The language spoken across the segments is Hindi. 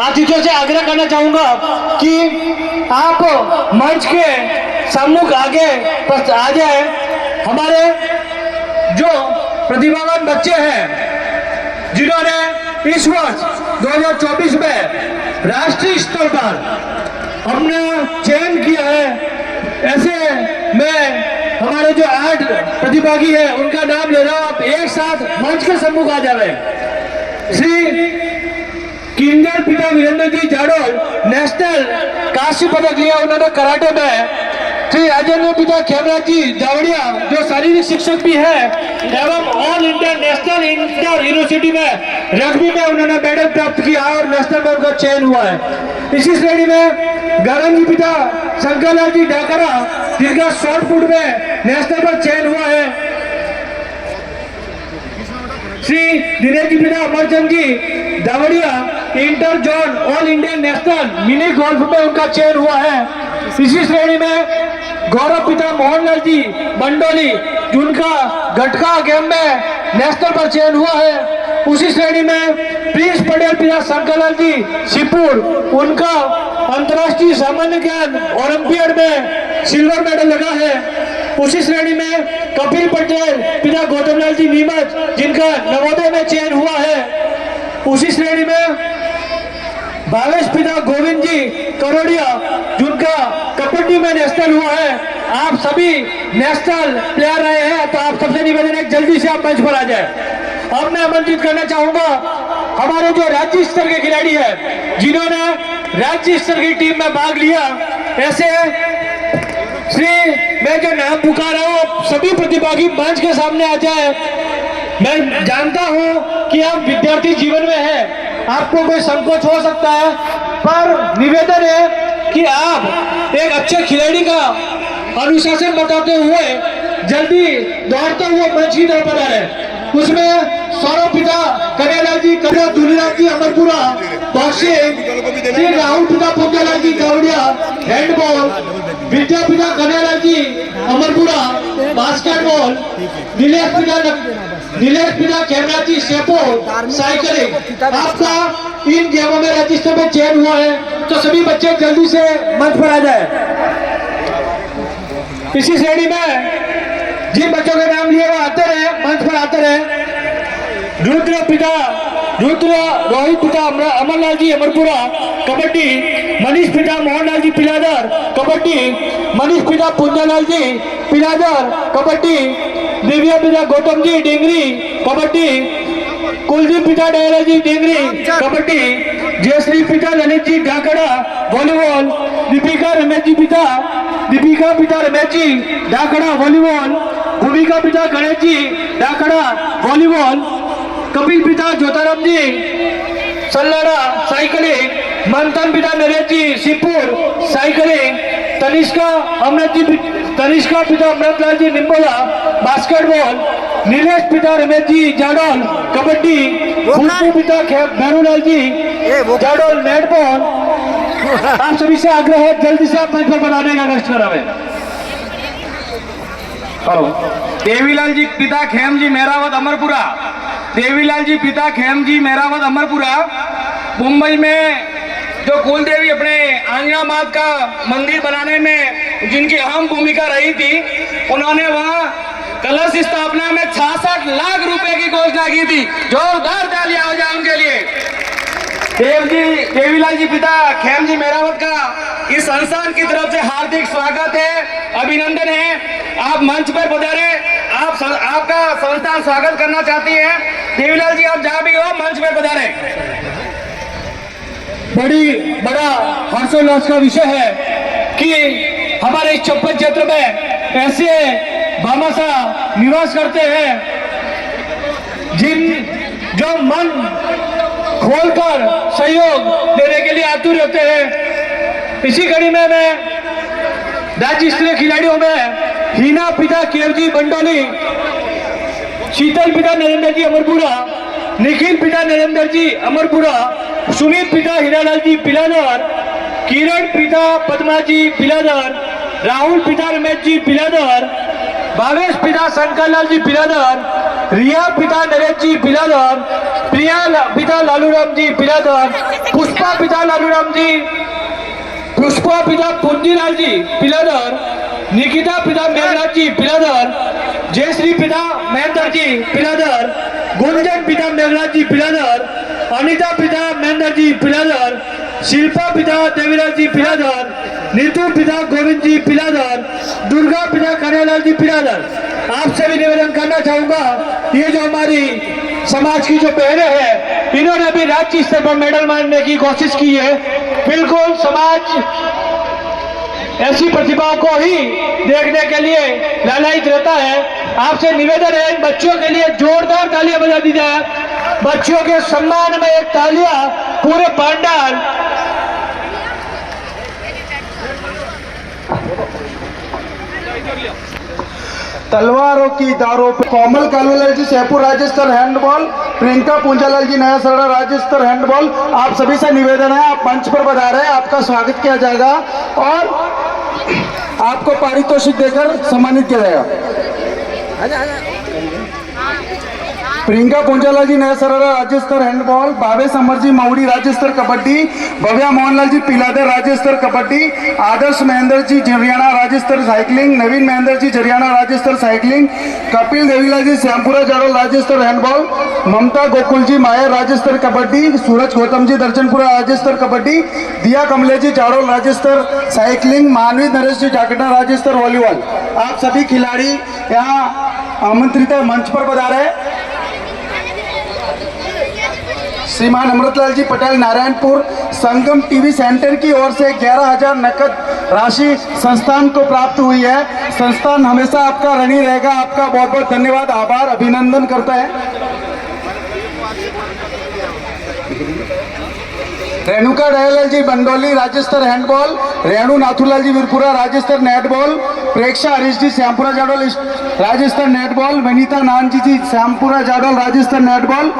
अतिथियों से आग्रह करना चाहूंगा कि आप मंच के सम्मुख आगे आ जाए। हमारे जो प्रतिभावान बच्चे हैं जिन्होंने इस वर्ष 2024 में राष्ट्रीय स्तर पर अपना चयन किया है, ऐसे में हमारे जो 8 प्रतिभागी हैं उनका नाम ले रहा हूं। आप एक साथ मंच के सम्मुख आ जाए। श्री किंजल पिता वीरेंद्र जी जाडोल नेशनल कांस्य पदक लिया उन्होंने कराटे में। श्री राजेंद्र पिता खेमराज जी दावड़िया जो शारीरिक शिक्षक भी है एवं all India national inter university में रग्बी में उन्होंने मेडल प्राप्त किया और नेशनल में उनका चयन हुआ है। इसी श्रेणी में गगन जी पिता शंकरलाल जी डाकरा जिनका शॉर्ट पुट में नेशनल पर चयन हुआ है। श्री दिनेश जी पिता Amarchand ji Dawadiya inter zone all India national mini golf में उनका चयन हुआ है। इसी श्रेणी में गौरव पिता मोहनलाल जी बंडोली जिनका गटका गेम में नेशनल पर चयन हुआ है। उसी श्रेणी में प्रिंस पटेल पिता शंकरलाल जी शिवपुर उनका अंतर्राष्ट्रीय सामान्य ज्ञान ओलंपियाड में सिल्वर मेडल लगा है। उसी श्रेणी में कपिल पटेल पिता गौतमलाल जी नीमच जिनका नवोदय में चयन हुआ है। उसी श्रेणी में भावेश पिता गोविंद जी करोड़िया जिनका कबड्डी में नेशनल हुआ है। आप सभी नेशनल प्लेयर रहे हैं तो आप सबसे निवेदन है जल्दी से आप मंच पर आ जाए। अब मैं आमंत्रित करना चाहूंगा हमारे जो राज्य स्तर के खिलाड़ी हैं जिन्होंने राज्य स्तर की टीम में भाग लिया, ऐसे श्री मैं जो नाम पुकार रहा हूँ सभी प्रतिभागी मंच के सामने आ जाए। मैं जानता हूँ कि आप विद्यार्थी जीवन में हैं, आपको कोई संकोच हो सकता है, पर निवेदन है कि आप एक अच्छे खिलाड़ी का अनुशासन बताते हुए जल्दी दौड़ते हुए मंच की तरफ आ रहे। उसमें सौरभ पिता कन्हैयालाल जी कन्या दुलीलाल जी अमरपुरा बॉक्सिंग, श्री राहुल पिता पुंजालाल जी गावड़िया हैंडबॉल, विद्या पिता कन्हैयालाल जी अमरपुरा बास्केटबॉल, नीलेश पिता खेमराज जी शेपोर साइकिलिंग। आपका इन गेमों में रजिस्टर में चयन हुआ है तो सभी बच्चे जल्दी से मंच पर आ जाए। इसी श्रेणी में जिन बच्चों के नाम लिए वो आते रहे मंच पर आते रहे। रुद्र रोहित पिता अमरलाल जी अमरपुरा कबड्डी, मनीष पिता मोहनलाल जी पिलादर कबड्डी, मनीष पिता पुंजालाल जी पिलादर कबड्डी, दिव्या पिता गौतम जी डिंगरी कबड्डी, कुलदीप पिता डहरा जी डिंगरी कबड्डी, जयश्री पिता ललित जी ढाकड़ा वॉलीबॉल, दीपिका पिता रमेश जी ढाकड़ा वॉलीबॉल, भूमिका पिता गणेश जी ढाकड़ा वॉलीबॉल, कपिल पिता ज्योताराम जी सल्लाड़ा साइकिलिंग, मंथन पिता नरेश जी शिवपुर साइकिलिंग, तनिष्का पिता अमृतलाल जी निम्बोला बास्केटबॉल, नीलेश पिता रमेश जी जाडोल कबड्डी, खुशबू पिता भैरूलाल जी जाडोल नेटबॉल। आप सभी से आग्रह है जल्दी से आप मंच पर बनाने का कष्ट करावे। देवीलाल जी पिता खेम जी मेहरावत अमरपुरा, देवीलाल जी पिता खेम जी मेहरावत अमरपुरा मुंबई में जो कुल देवी अपने आंजना माता का मंदिर बनाने में जिनकी अहम भूमिका रही थी, उन्होंने वहां कलश स्थापना में 66 लाख रुपए की घोषणा की थी। जोरदार तालियां हो जाए उनके लिए। देवीलाल जी पिता खेम जी मेहरावत का इस संस्थान की तरफ से हार्दिक स्वागत है, अभिनंदन है। आप मंच पर पधारे, आपका संस्थान स्वागत करना चाहती है। देवीलाल जी आप जहाँ भी हो मंच पर पधारे। बड़ा हर्षोल्लास का विषय है कि हमारे इस चप्पल क्षेत्र में ऐसे भामाशाह निवास करते हैं जो मन खोलकर सहयोग देने के लिए आतुर रहते हैं। इसी कड़ी में मैं राज्य स्तरीय खिलाड़ियों में हीना पिता केवजी बंडोली, शीतल पिता नरेंद्र जी अमरपुरा, निखिल पिता नरेंद्र जी अमरपुरा, सुमित पिता हीरालाल जी पिलादर, किरण पिता पद्मा जी पिलादर, राहुल पिता रमेश जी पिलादर, भावेश पिता शंकरलाल जी पिलादर, रिया पिता नरेश जी पिलादर, प्रिया पिता लालूराम जी पिलादर, पुष्पा पिता अभिराम जी, पुष्पा पिता पुंजीलाल जी पिलाधर, निकिता पिता मेघराज जी पिलाधर, जयश्री पिता महेंद्र जी पिलाधर, गुंजन पिता मेघराज जी पिलाधर, अनिता पिता महेंद्र जी पिलाधर, शिल्पा पिता देवीराज जी पिलाधर, नीतू पिता गोविंद जी पिलाधर, दुर्गा पिता कन्हैयालाल जी पिलाधर। आपसे भी निवेदन करना चाहूंगा, ये जो हमारी समाज की जो बहनें हैं, इन्होंने भी राज्य स्तर पर मेडल मारने की कोशिश की है। बिल्कुल समाज ऐसी प्रतिभाओं को ही देखने के लिए लालायित रहता है। आपसे निवेदन है, इन बच्चों के लिए जोरदार तालियां बजा दी जाए। बच्चों के सम्मान में एक तालियां पूरे पंडाल। तलवारों की दारों पर कोमल कालूलाल जी जयपुर राज्य स्तर हैंडबॉल, प्रियंका पूंजालाल जी नया सरड़ा राज्य स्तर हैंडबॉल। आप सभी से निवेदन है, आप मंच पर बता रहे हैं, आपका स्वागत किया जाएगा और आपको पारितोषिक देकर सम्मानित किया जाएगा। प्रियंका पूंजालाल जी नया सरड़ा राज्य स्तर हैंडबॉल, भावेश अमर जी मऊड़ी राज्य स्तर कबड्डी, भव्या मोहनलाल जी पिलाधर राज्य स्तर कबड्डी, आदर्श महेंद्र जी हरियाणा राज्य स्तर साइकिलिंग, नवीन महेंद्र जी हरियाणा राज्य स्तर साइकिलिंग, कपिल देवीलाल जी श्यामपुरा जाडोल राज्य स्तर हैंडबॉल, ममता गोकुल जी मायर राज्य स्तर कबड्डी, सूरज गौतम जी दर्जनपुरा राज्य स्तर कबड्डी, दिया कमले जी जाडोल राज्य स्तर साइकिलिंग, मानवी नरेश जी जाकटा राज्य स्तर वॉलीबॉल। आप सभी खिलाड़ी यहाँ आमंत्रित है, मंच पर बता रहे हैं। श्रीमान अमृतलाल जी पटेल नारायणपुर संगम टीवी सेंटर की ओर से 11,000 नकद राशि संस्थान को प्राप्त हुई है। संस्थान हमेशा आपका ऋणी रहेगा। आपका बहुत बहुत धन्यवाद, आभार, अभिनंदन करता है। रेणुका दयालाल जी बंडोली राज्य स्तर हैंडबॉल, रेणु नाथूलाल जी वीरपुरा राज्य स्तर नेटबॉल, प्रेक्षा हरीश जी श्यामपुरा जाडोल राज्य स्तर नेटबॉल, वनीता नानजी जी श्यामपुरा जाडोल राज्य स्तर नेटबॉल,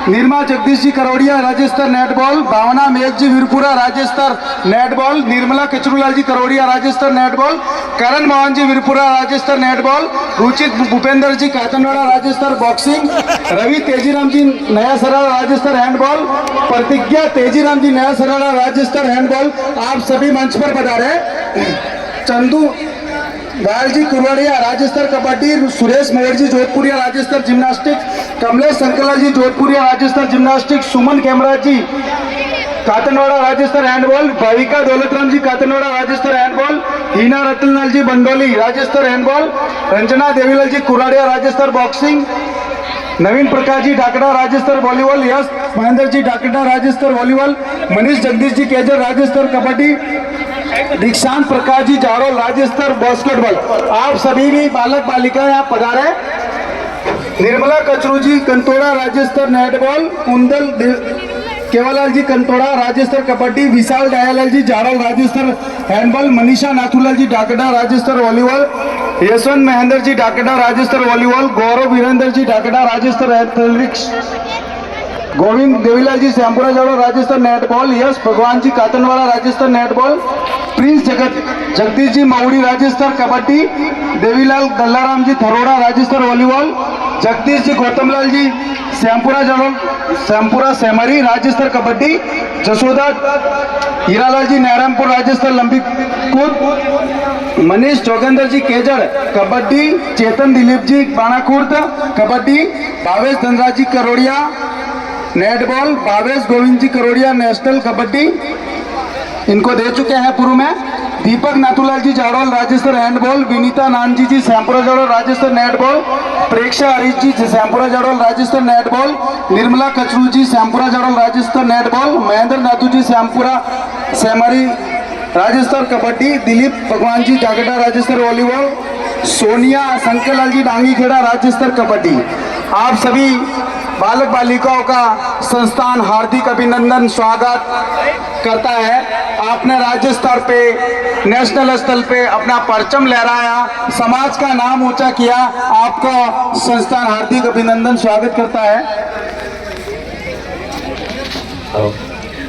निर्मा जगदीश जी करोड़िया राज्य स्तर नेटबॉल, भावना मेघ जी वीरपुरा राज्य स्तर नेटबॉल, निर्मला कचरूलाल जी करोड़िया राज्य स्तर नेटबॉल, करण मोहन जी वीरपुरा राज्य स्तर नेटबॉल, रुचित भूपेंद्र जी कातनवाड़ा राज्य स्तर बॉक्सिंग, रवि तेजीराम जी नया सरड़ा राज्य स्तर हैंडबॉल, प्रतिज्ञा तेजीराम जी नया सरड़ा राज्य स्तर हैंडबॉल। आप सभी मंच पर बता रहे। चंदू घायल जी कुरवाड़िया राज्य स्तर कबड्डी, सुरेश मयूर जी जोधपुरिया राज्य स्तर जिम्नास्टिक, कमलेश संकलाल जी जोधपुरिया राज्य स्तर जिम्नास्टिक, सुमन खेमराज जी कातनवाड़ा राज्य स्तर हैंडबॉल, भाविका दौलतराम जी कातनवाड़ा राज्य स्तर हैंडबॉल, हीना रतनलाल जी बंडोली राज्य स्तर हैंडबॉल, रंजना देवीलाल जी कुराड़िया राज्य स्तर बॉक्सिंग, नवीन प्रकाश जी ढाकड़ा राज्य स्तर वॉलीबॉल, यश महेंद्र जी ढाकड़ा राज्य स्तर वॉलीबॉल, मनीष जगदीश जी केजर राज्य स्तर कबड्डी, दीक्षांत प्रकाश जी जाड़ोल राज्य स्तर बास्केटबॉल। आप सभी भी बालक बालिका यहाँ पधारे। निर्मला कचरू जी कंतोड़ा राज्य स्तर नेटबॉल, कुंदल केवलाल जी कंतोड़ा राज्य स्तर कबड्डी, विशाल दयालाल जी जाड़ोल राज्य स्तर हैंडबॉल, मनीषा नाथूलाल जी ढाकड़ा राज्य स्तर वॉलीबॉल, यशवंत महेंद्र जी ढाकड़ा राज्य स्तर वॉलीबॉल, गौरव वीरेंद्र जी ढाकड़ा राज्य स्तर एथलेटिक्स, गोविंद देवीलाल जी श्यामपुरा जाड़ोल राज्य स्तर नेटबॉल, यश भगवान जी कातनवाड़ा राज्य स्तर नेटबॉल, प्रिंस जगदीश जी मऊड़ी राज्य स्तर कबड्डी, देवीलाल गल्लाराम जी थरोड़ा राज्य स्तर वॉलीबॉल, जगदीश जी गौतमलाल जी श्यामपुरा जाड़ोल श्यामपुरा सेमरी राज्य स्तर कबड्डी, जसोदा हीरालाल जी नारायणपुर राज्य स्तर लंबी कूद, मनीष जोगेंद्र जी केजड़ कबड्डी, चेतन दिलीप जी बाणाकुर्द कबड्डी, भावेश धनराज जी करोड़िया नेटबॉल, भावेश गोविंद जी करोड़िया नेशनल कबड्डी, इनको दे चुके हैं पूर्व में। दीपक नाथूलाल जी जाड़ोल राज्य स्तर हैंडबॉल, विनीता नानजी जी श्यामपुरा जाड़ोल राज्य स्तर नेटबॉल, प्रेक्षा हरीश जी श्यामपुरा जाड़ोल राज्य स्तर नेटबॉल, निर्मला कचरू जी श्यामपुरा जाड़ोल राज्य स्तर नेटबॉल, महेंद्र नाथू जी श्यामपुरा सेमरी राज्य स्तर कबड्डी, दिलीप भगवान जी जागटा राज्य स्तर वॉलीबॉल, सोनिया शंकरलाल जी डांगी खेड़ा राज्य स्तर कबड्डी। आप सभी बालक बालिकाओं का संस्थान हार्दिक अभिनंदन स्वागत करता है। आपने राज्य स्तर पे नेशनल स्तर पे अपना परचम लहराया, समाज का नाम ऊंचा किया, आपका संस्थान हार्दिक अभिनंदन स्वागत करता है।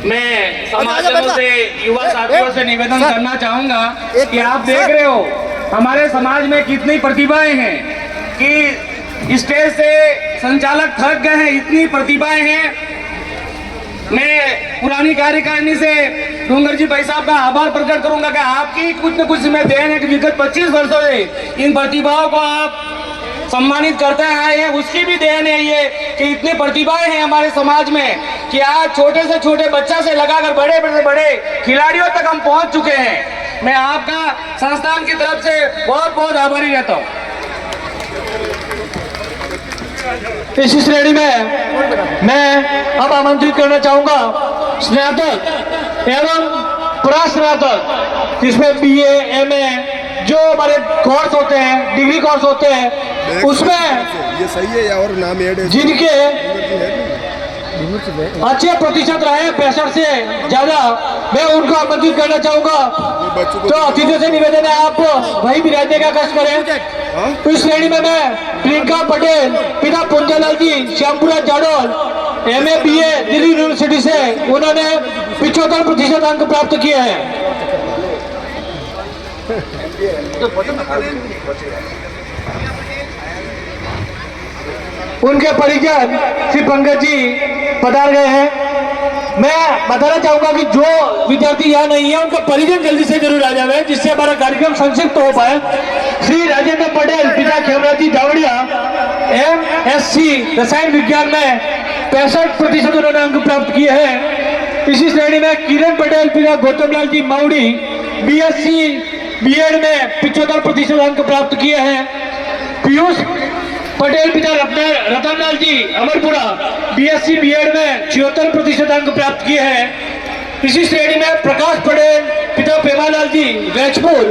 मैं समाजजनों से युवा साथियों से निवेदन करना चाहूंगा कि आप देख रहे हो हमारे समाज में कितनी प्रतिभाएं हैं कि स्टेज से संचालक थक गए हैं, इतनी प्रतिभाएं हैं। मैं पुरानी कार्यकारिणी से डूंगर जी भाई साहब का आभार प्रकट करूंगा कि आपकी कुछ न कुछ में देन है कि विगत 25 वर्षों से इन प्रतिभाओं को आप सम्मानित करते आए हैं। उसकी भी देन है ये कि इतनी प्रतिभाएं हैं हमारे समाज में कि आज छोटे से छोटे बच्चा से लगाकर बड़े से बड़े खिलाड़ियों तक हम पहुंच चुके हैं। मैं आपका संस्थान की तरफ से बहुत बहुत आभारी रहता हूँ। इस श्रेणी में मैं अब आमंत्रित करना चाहूंगा स्नातक एवं प्रास्नातक, जिसमें BA MA जो हमारे कोर्स होते हैं, डिग्री कोर्स होते हैं, उसमें ये सही है या और नाम ऐड है? जिनके अच्छे प्रतिशत रहे 65 से ज्यादा, मैं उनको आमंत्रित करना चाहूंगा। तो अतिथियों से निवेदन है आप वहीं भी रहने का कष्ट करें। इस श्रेणी में मैं प्रियंका पटेल पिता Punjalal ji Shyampura Jadol MA BA Delhi university से, उन्होंने 75% अंक प्राप्त किए हैं। उनके परिजन श्री पंकज जी पधार गए हैं। मैं बताना चाहूंगा कि जो विद्यार्थी यहाँ नहीं है उनका परिजन जल्दी से जरूर आ जाए, जिससे हमारा कार्यक्रम संक्षिप्त हो पाए। श्री राजेंद्र पटेल पिता खेमराज जी दावड़िया MSc रसायन विज्ञान में 65% उन्होंने अंक प्राप्त किए हैं। इसी श्रेणी में किरण पटेल पिता गौतमलाल जी माउड़ी BSc B.Ed में 75% अंक प्राप्त किए हैं। पीयूष पटेल पिता रतनलाल जी अमरपुरा BSc B.Ed में 76% अंक प्राप्त किए हैं। इसी श्रेणी में प्रकाश पटेल पिता पेमालाल जी वैजपुर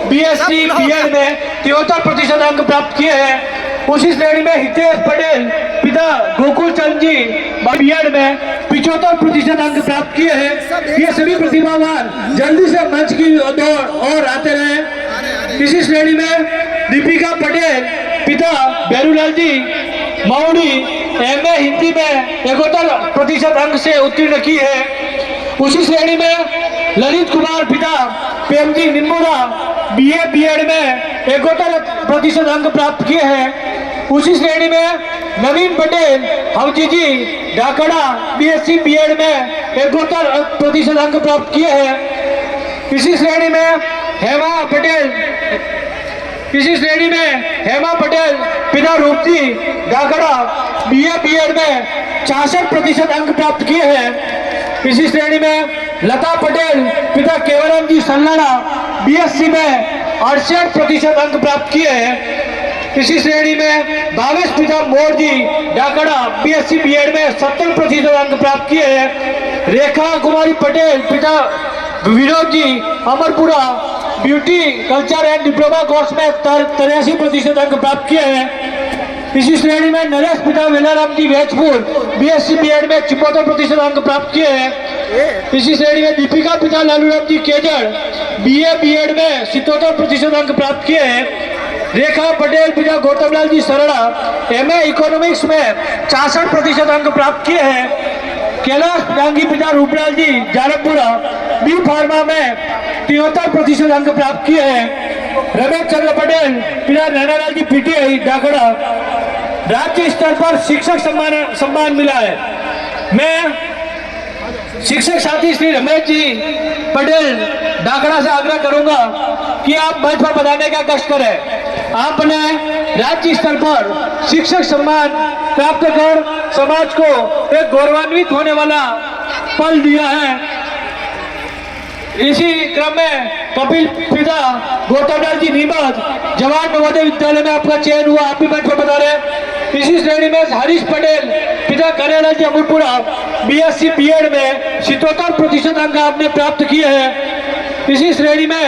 BSc B.Ed में 73% अंक प्राप्त किए हैं। उसी श्रेणी में हितेश पटेल पिता गोकुल चंद जी B.Ed में 75% अंक प्राप्त किए हैं। ये सभी प्रतिभावान जल्दी से मंच की ओर आते रहे। इसी श्रेणी में दीपिका पटेल पिता बेरूलाल जी माउड़ी MA हिंदी में 71% अंक से उत्तीर्ण की है। उसी श्रेणी में ललित कुमार पिता PMG निम्बोरा BA B.Ed में 71% अंक प्राप्त किए हैं। उसी श्रेणी में नवीन पटेल हवजी जी ढाकड़ा BSc B.Ed में 71% अंक प्राप्त किए हैं। इसी श्रेणी में हेमा पटेल पिता रूप जी ढाकड़ा BA B.Ed में 66% अंक प्राप्त किए हैं। इसी श्रेणी में लता पटेल पिता केवलम जी सल्लाना BSc में 68% अंक प्राप्त किए हैं। इसी श्रेणी में भावेश पिता मोर जी डाकड़ा BSc B.Ed में 70% अंक प्राप्त किए हैं। रेखा कुमारी पटेल पिता Vinod ji Amarpura beauty culture and diploma course में 83% अंक प्राप्त किए हैं। इसी श्रेणी में नरेश पिता वेलाराम जी वैजपुर BSc B.Ed में 74% अंक प्राप्त किए हैं। इसी श्रेणी में दीपिका पिता लालूराम जी केजड़ BA B.Ed में 77% अंक प्राप्त किए हैं। रेखा पटेल पिता गौतमलाल जी सरड़ा MA इकोनॉमिक्स में 66% अंक प्राप्त किए हैं। कैलाश डांगी पिता रूपलाल जी जारमपुरा B फार्मा में 73% अंक प्राप्त किए हैं। रमेश चंद्र पटेल पिता नैनालाल जी PTI डाकड़ा राज्य स्तर पर शिक्षक सम्मान मिला है। मैं शिक्षक साथी श्री रमेश जी पटेल डाकड़ा से आग्रह करूंगा कि आप मंच पर बताने का कष्ट करें। आपने राज्य स्तर पर शिक्षक सम्मान प्राप्त कर समाज को एक गौरवान्वित होने वाला पल दिया है। इसी क्रम में कपिल पिता गौतमलाल जी नीमच जवान नवोदय विद्यालय में आपका चयन हुआ, आप भी मंच पर बता रहे। इसी श्रेणी में हरीश पटेल पिता कन्हैयालाल जी अमरपुरा BSc B.Ed में 77% अंक आपने प्राप्त किए हैं। इसी श्रेणी में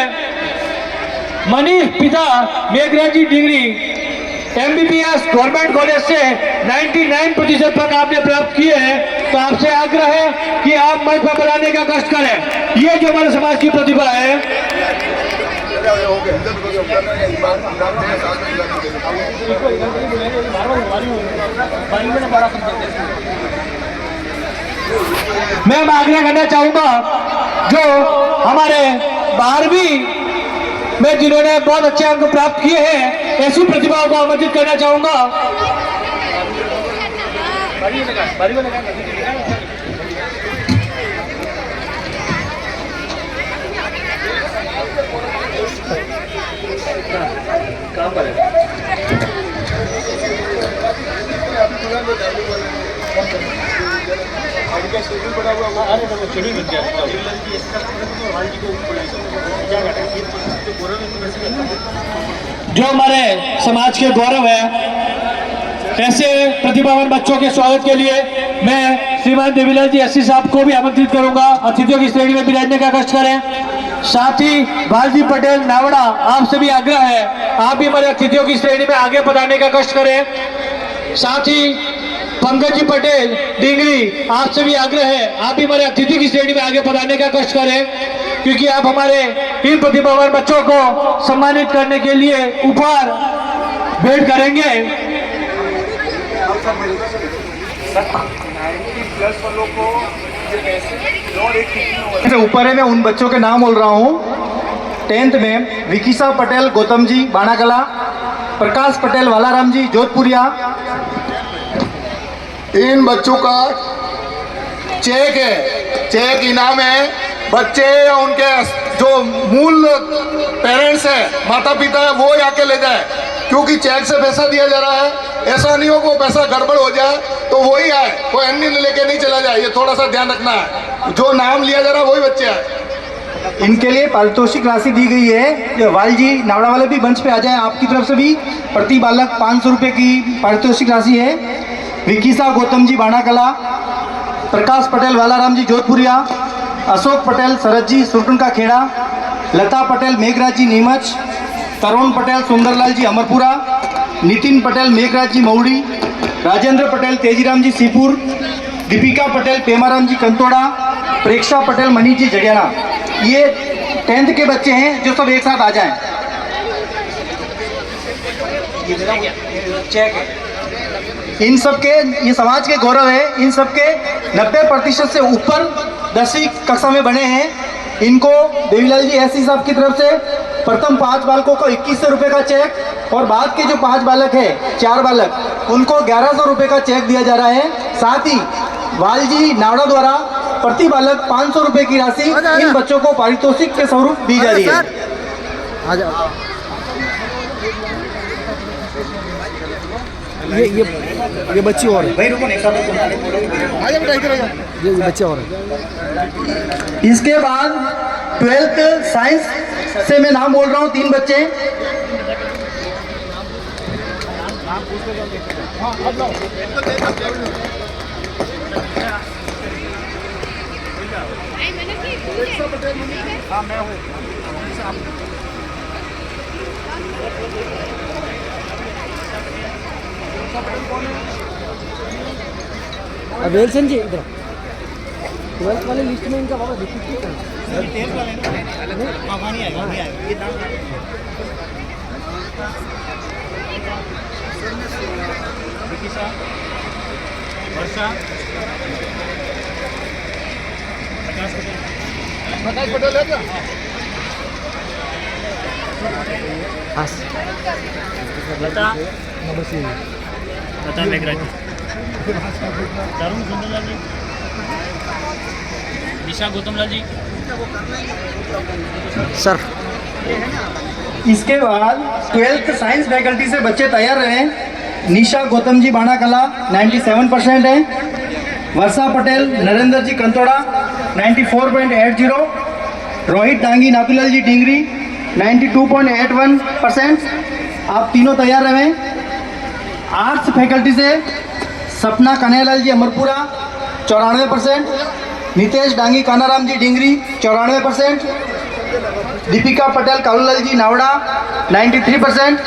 मनीष पिता मेघराज जी डिग्री MBBS गवर्नमेंट कॉलेज से 99% अंक आपने प्राप्त किए हैं। तो आपसे आग्रह है कि आप मंच पर बनाने का कष्ट करें। ये जो हमारे समाज की प्रतिभा है। मैं आग्रह करना चाहूंगा जो हमारे 12वीं में जिन्होंने बहुत अच्छे अंक प्राप्त किए हैं, ऐसी प्रतिभाओं को आमंत्रित करना चाहूंगा। यहाँ पर है। जो हमारे समाज के गौरव है, ऐसे प्रतिभावान बच्चों के स्वागत के लिए मैं श्रीमान देवीलाल जी एससी साहब को भी आमंत्रित करूंगा। अतिथियों की श्रेणी में बिराजने का कष्ट करें। साथ ही बालजी पटेल नावड़ा, आपसे भी आग्रह है, आप भी हमारे अतिथियों की श्रेणी में आगे बढ़ाने का कष्ट करें। साथ ही पंकज जी पटेल डिंगरी, आपसे भी आग्रह है, आप भी हमारे अतिथि की श्रेणी में आगे बढ़ाने का कष्ट करें, क्योंकि आप हमारे इन प्रतिभावान बच्चों को सम्मानित करने के लिए उपहार भेंट करेंगे। ऊपर है, मैं उन बच्चों के नाम बोल रहा हूँ। 10th में विकिसा पटेल गौतम जी बाणाकला, प्रकाश पटेल वालाराम जी जोधपुरिया। इन बच्चों का चेक है, चेक इनाम है। बच्चे या उनके जो मूल पेरेंट्स है, माता पिता है, वो आके ले जाए, क्योंकि चेक से पैसा दिया जा रहा है। ऐसा नहीं हो कि वो पैसा गड़बड़ हो जाए तो वही आए, कोई अन्य लेके नहीं चला जाए। ये थोड़ा सा ध्यान रखना है। जो नाम लिया जा रहा है वही बच्चे आए। इनके लिए पारितोषिक राशि दी गई है। वालजी नावड़ा वाले भी मंच पे आ जाए, आपकी तरफ से भी प्रति बालक 500 रुपये की पारितोषिक राशि है। विकिसा गौतम जी बाणाकला, प्रकाश पटेल वालाराम जी जोधपुरिया, अशोक पटेल शरद जी सुरटुनका खेड़ा, लता पटेल मेघराज जी नीमच, तरुण पटेल सुंदरलाल जी अमरपुरा, नितिन पटेल मेघराज जी मऊड़ी, राजेंद्र पटेल तेजीराम जी सीपुर, दीपिका पटेल पेमाराम जी कंतोड़ा, प्रेक्षा पटेल मनीष जी जड़ियाना। ये 10th के बच्चे हैं जो सब एक साथ आ जाएं। चेक है इन सब के, ये समाज के गौरव है। इन सब के 90% से ऊपर 10वीं कक्षा में बने हैं। इनको देवीलाल जी एससी साहब की तरफ से प्रथम 5 बालकों को 2100 रुपये का चेक, और बाद के जो 5 बालक है, 4 बालक, उनको 1100 रुपये का चेक दिया जा रहा है। साथ ही वालजी नावड़ा द्वारा प्रति बालक 500 रुपये की राशि इन बच्चों को पारितोषिक के स्वरूप दी जा रही है। ये बच्ची और है, भाई रुको नहीं, सब ये बच्चे और है। इसके बाद 12th साइंस से मैं नाम बोल रहा हूँ, 3 बच्चे। वेलसन जी इधर 12th वाले लिस्ट में इनका बाबा देखिए लता मेघराज जी, तरुण सुंदरलाल जी, निशा गौतमलाल जी। सर इसके बाद 12th साइंस फैकल्टी से बच्चे तैयार रहे। निशा गौतम जी बाणाकला 97% है। वर्षा पटेल नरेंद्र जी कंतोड़ा 94.80, रोहित डांगी नाथुलाल जी डिंगरी 92.81%। आप तीनों तैयार रहे। आर्ट्स फैकल्टी से सपना कन्हैयालाल जी अमरपुरा 94%, नितेश डांगी कानाराम जी डिंगरी 94%, दीपिका पटेल कालूलाल जी नावड़ा 93%,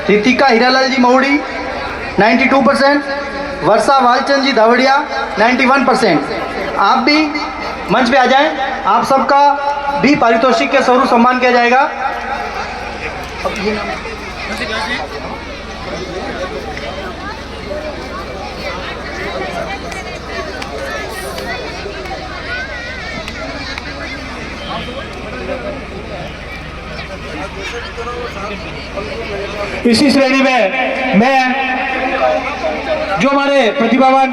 रितिका हीरालाल जी मऊड़ी 92%, वर्षा वालचंद जी धावड़िया 91%। आप भी मंच पे आ जाएं, आप सबका भी पारितोषिक के स्वरूप सम्मान किया जाएगा। इसी श्रेणी में मैं जो हमारे प्रतिभावान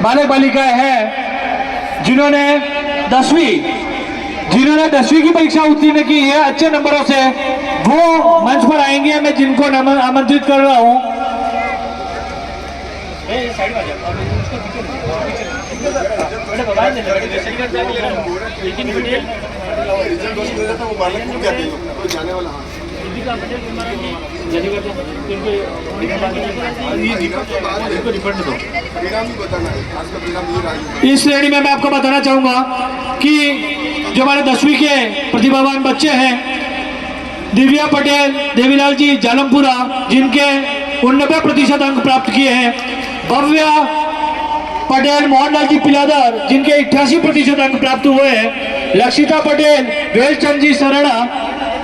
बालक बालिकाएं हैं जिन्होंने 10वीं की परीक्षा उत्तीर्ण की है अच्छे नंबरों से, वो मंच पर आएंगे, मैं जिनको आमंत्रित कर रहा हूँ। लेकिन पटेल दीपिका पटेल इस श्रेणी में मैं आपको बताना चाहूंगा कि जो हमारे 10वीं के प्रतिभावान बच्चे हैं, दिव्या पटेल, देवीलाल जी जालमपुरा, जिनके 89% अंक प्राप्त किए हैं, भव्या पटेल, मोहनलाल जी पिलादर, जिनके 88% अंक प्राप्त हुए हैं, लक्षिता पटेल, वेलचंद जी सराड़ा,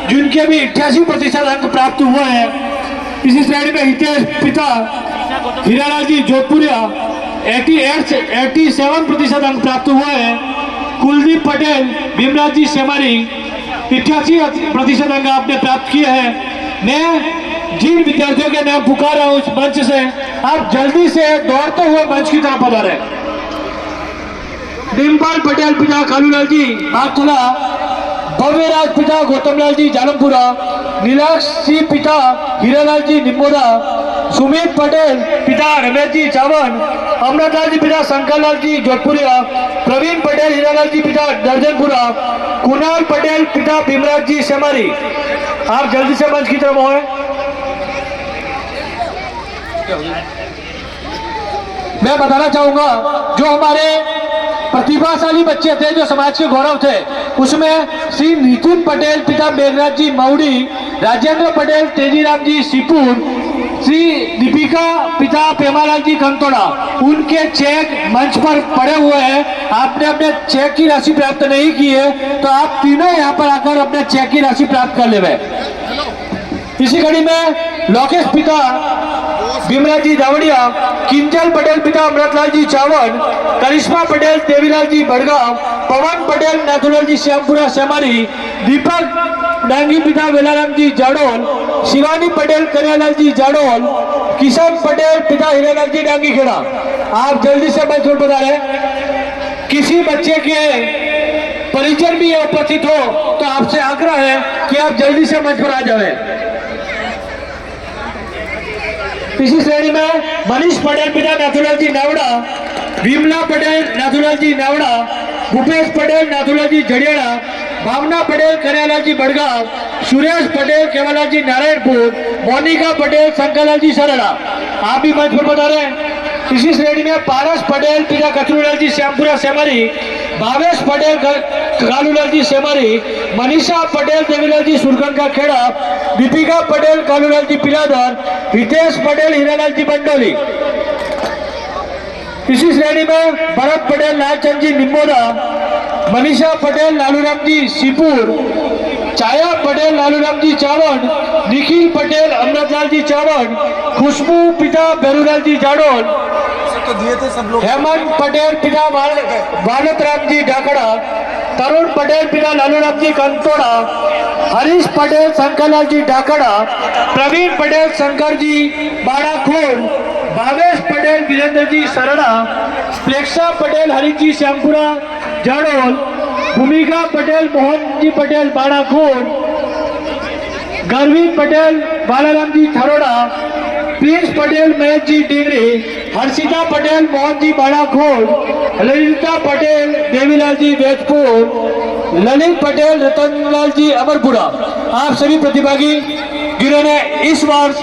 जिनके भी 88% अंक प्राप्त हुए हैं। इसी श्रेणी में हितेश पिता हीरालाल जी जोधपुरिया 87% अंक प्राप्त हुए हैं। कुलदीप पटेल, भीमराज जी सेमारी 88% अंक आपने प्राप्त किए हैं। मैं जिन विद्यार्थियों के नाम पुकार रहा हूं उस मंच से, आप जल्दी से दौड़ते हुए मंच की तरफ पधारें। डिम्पल पटेल पिता कालूलाल जी बागथला, भव्यराज पिता गौतमलाल जी जालमपुरा, नीलाक्षी पिता हीरालाल जी निमोदा, सुमित पटेल पिता रमेश जी चावन, अमृतलाल जी पिता शंकरलाल जी जोधपुरिया, प्रवीण पटेल हीरालाल जी पिता दर्जनपुरा, कुणाल पटेल पिता भीमराज जी सेमारी। आप जल्दी से मंच की तरफ आए। मैं बताना चाहूंगा जो हमारे प्रतिभाशाली बच्चे थे, जो समाज के गौरव थे, उसमें श्री नितिन पटेल पिता मेघराज जी मौड़ी, राजेंद्र पटेल तेजीराम जी सीपुर, श्री दीपिका पिता पेमालाल जी कंतोड़ा, उनके चेक मंच पर पड़े हुए हैं। आपने अपने चेक की राशि प्राप्त नहीं की है तो आप तीनों यहाँ पर आकर अपने चेक की राशि प्राप्त कर लेवे। इसी कड़ी में लोकेश पिता भीमराज जी दावड़िया, किंजल पटेल पिता अमृतलाल जी चावन, करिश्मा पटेल देवीलाल जी बड़गांव, पवन पटेल नाथुलाल जी श्यामपुरा सेमारी, दीपक डांगी पिता वेलाराम जी जाडोल, शिवानी पटेल कन्यालाल जी जाडोल, किशन पटेल पिता हीरालाल जी डांगी खेड़ा। आप जल्दी से मंच पर पधारें। किसी बच्चे के परिजन भी उपस्थित हो तो आपसे आग्रह है कि आप जल्दी से मंच पर आ जाए। इसी श्रेणी में मनीष पटेल पिता नाथुलाल जी नावड़ा, विमला पटेल नाथुलाल जी नावड़ा, भूपेश पटेल नाथुलाल जी जड़ियाड़ा, भावना पटेल कन्यालाल जी बड़गांव, सुरेश पटेल केवलाल जी नारायणपुर, मोनिका पटेल शंकरलाल जी सरड़ा। आप भी मंच पर बता रहे हैं। इसी श्रेणी में पारस पटेल पिता कचरूलाल जी श्यामपुरा सेमारी, भावेश पटेल कालूलाल जी सेमारी, मनीषा पटेल देवीलाल जी सुरगन खेड़ा, दीपिका पटेल कालूलाल जी पिलादर, हितेश पटेल हीरालाल जी बंडोली। इसी श्रेणी में भरत पटेल लालचंद जी निमोदा, मनीषा पटेल लालूराम जी सीपुर, छाया पटेल लालूराम जी चावन, निखिल पटेल अमृतलाल जी चावन, खुशबू पिता बेरूलाल जी जाडोल, तो दिए थे सब लोग। हेमंत पटेल पिता वालतराम जी डाकड़ा, तरुण पटेल पिता लालूराम जी कंतोड़ा, हरीश पटेल शंकरलाल जी डाकड़ा, प्रवीण पटेल शंकर जी बाड़ाखोर, भावेश पटेल वीरेंद्र जी सरड़ा, प्रेक्षा पटेल हरीश जी श्यामपुरा जाडोल, भूमिका पटेल मोहन जी पटेल बाड़ाखोर, गर्वी पटेल बालाराम जी थरोड़ा, प्रिंस पटेल महेश जी डिंगरी, हर्षिता पटेल मोहन जी बाड़ाखोर, ललिता पटेल देवीलाल जी वेजपुर, ललित पटेल रतनलाल जी अमरपुरा। आप सभी प्रतिभागी जिन्होंने इस वर्ष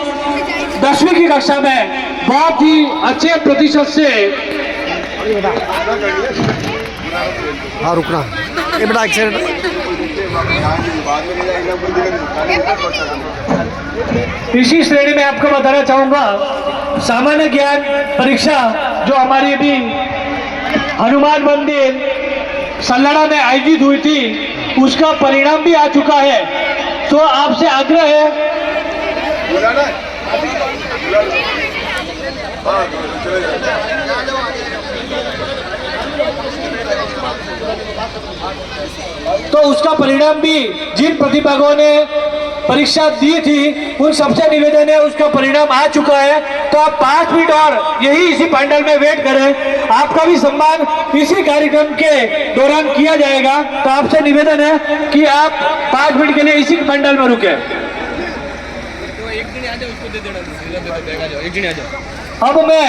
10वीं की कक्षा में बहुत ही अच्छे प्रतिशत से हाँ रुकना ये बेटा इसी श्रेणी में आपको बताना चाहूंगा, सामान्य ज्ञान परीक्षा जो हमारी अभी हनुमान मंदिर सल्लाड़ा में आयोजित हुई थी, उसका परिणाम भी आ चुका है। तो आपसे आग्रह है तो उसका परिणाम भी जिन प्रतिभागों ने परीक्षा दी थी उन सबसे निवेदन है, उसका परिणाम आ चुका है। तो आप 5 मिनट और यही इसी पंडाल में वेट करें, आपका भी सम्मान इसी कार्यक्रम के दौरान किया जाएगा। तो आपसे निवेदन है कि आप 5 मिनट के लिए इसी पंडाल में रुके। अब मैं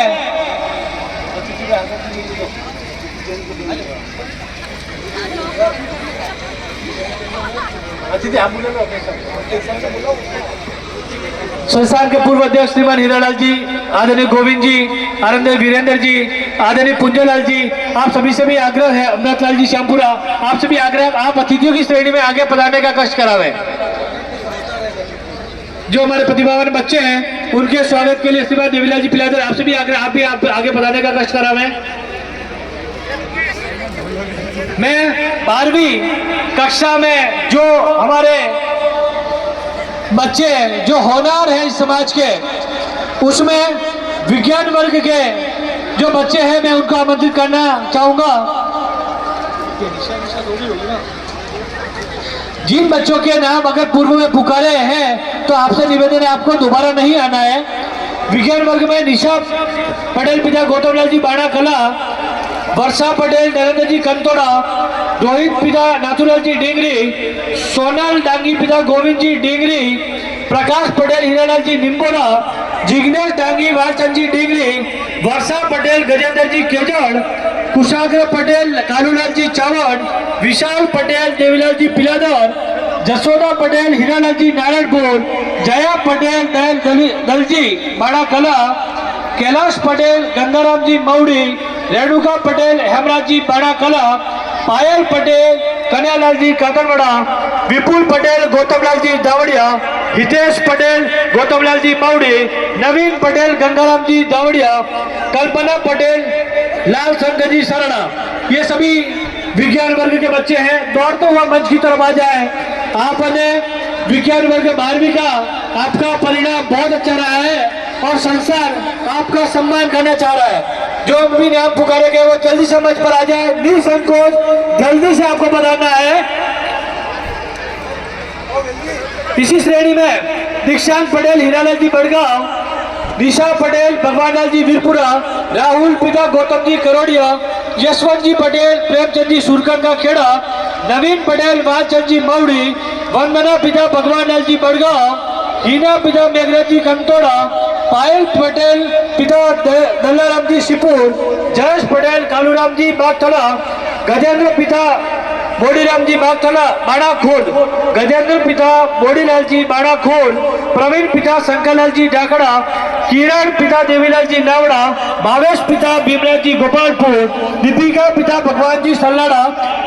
संस्थान के पूर्व अध्यक्ष श्रीमान हीरालाल जी, आदरणीय गोविंद जी, आदरणीय वीरेंद्र जी, आदरणीय पुंजलाल जी, आप सभी से भी आग्रह है, अमृतलाल जी श्यामपुरा, आप से भी आग्रह, आप अतिथियों की श्रेणी में आगे पधारने का कष्ट करावे। जो हमारे प्रतिभावान बच्चे हैं उनके स्वागत के लिए श्रीमान देवीलाल जी पिलाधर, आपसे भी आग्रह, आप भी आगे पधारने का कष्ट करावे। मैं 12वीं कक्षा में जो हमारे बच्चे जो होनहार हैं इस समाज के, उसमें विज्ञान वर्ग के जो बच्चे हैं मैं उनको आमंत्रित करना चाहूंगा। जिन बच्चों के नाम अगर पूर्व में पुकारे हैं तो आपसे निवेदन है आपको दोबारा नहीं आना है। विज्ञान वर्ग में निशा पटेल पिता गौतमलाल जी बाड़ा कला, वर्षा पटेल नरेंद्र जी कंतोड़ा, रोहित पिता नाथुलाल जी डिंगरी, सोनल डांगी पिता गोविंद जी डिंगरी, प्रकाश पटेल हीरालाल जी निम्बोला, जिग्नेश डांगी वालचंद जी डिंगरी, वर्षा पटेल गजेंद्र जी केजड़, कुशाग्र पटेल कालूलाल जी चावड़, विशाल पटेल देवीलाल जी पिलादर, जसोदा पटेल हीरालाल जी नारायणपुर, जया पटेल दलजी बाड़ा कला, कैलाश पटेल गंगाराम जी मौड़ी, रेणुका पटेल हेमराज जी बाड़ा कला, पायल पटेल कन्यालाल जी कातरवाड़ा, विपुल पटेल गौतमलाल जी दावड़िया, हितेश पटेल गौतमलाल जी मौड़ी, नवीन पटेल गंगाराम जी दावड़िया, कल्पना पटेल लाल शंकर जी सरना, ये सभी विज्ञान वर्ग के बच्चे हैं। दौड़ते हुआ मंच की तरफ आ जाए। आपने विज्ञान वर्ग 12वीं का आपका परिणाम बहुत अच्छा रहा है और संसार आपका सम्मान करना चाह रहा है। जो भी नाम पुकारे गए वो जल्दी से मंच पर आ जाए, निसंकोच जल्दी से आपको बताना है। इसी श्रेणी में दीक्षांत पटेल हीरालाल जी बड़गांव, निशा पटेल भगवानलाल जी वीरपुरा, राहुल पिता गौतम जी करोड़िया, यशवंत जी पटेल प्रेमचंद जी सुरकंडा खेड़ा, नवीन पटेल वालचंद जी मौड़ी, वंदना पिता भगवानलाल जी बड़गांव, हीना पिता मेघराज जी कंतोड़ा, पायल पटेल पिता दल्लाराम जी शिपुर, जयेश पटेल कालूराम जी बागथला, गजेंद्र पिता बोडीराम जी बागथला बाड़ा खोड, गजेंद्र पिता बोडीलाल जी बाड़ा खोड, प्रवीण पिता शंकरलाल जी डाकड़ा, किरण पिता देवीलाल जी नावड़ा, भावेश पिता भीमराज जी गोपालपुर, दीपिका पिता भगवान जी सल्लाड़ा,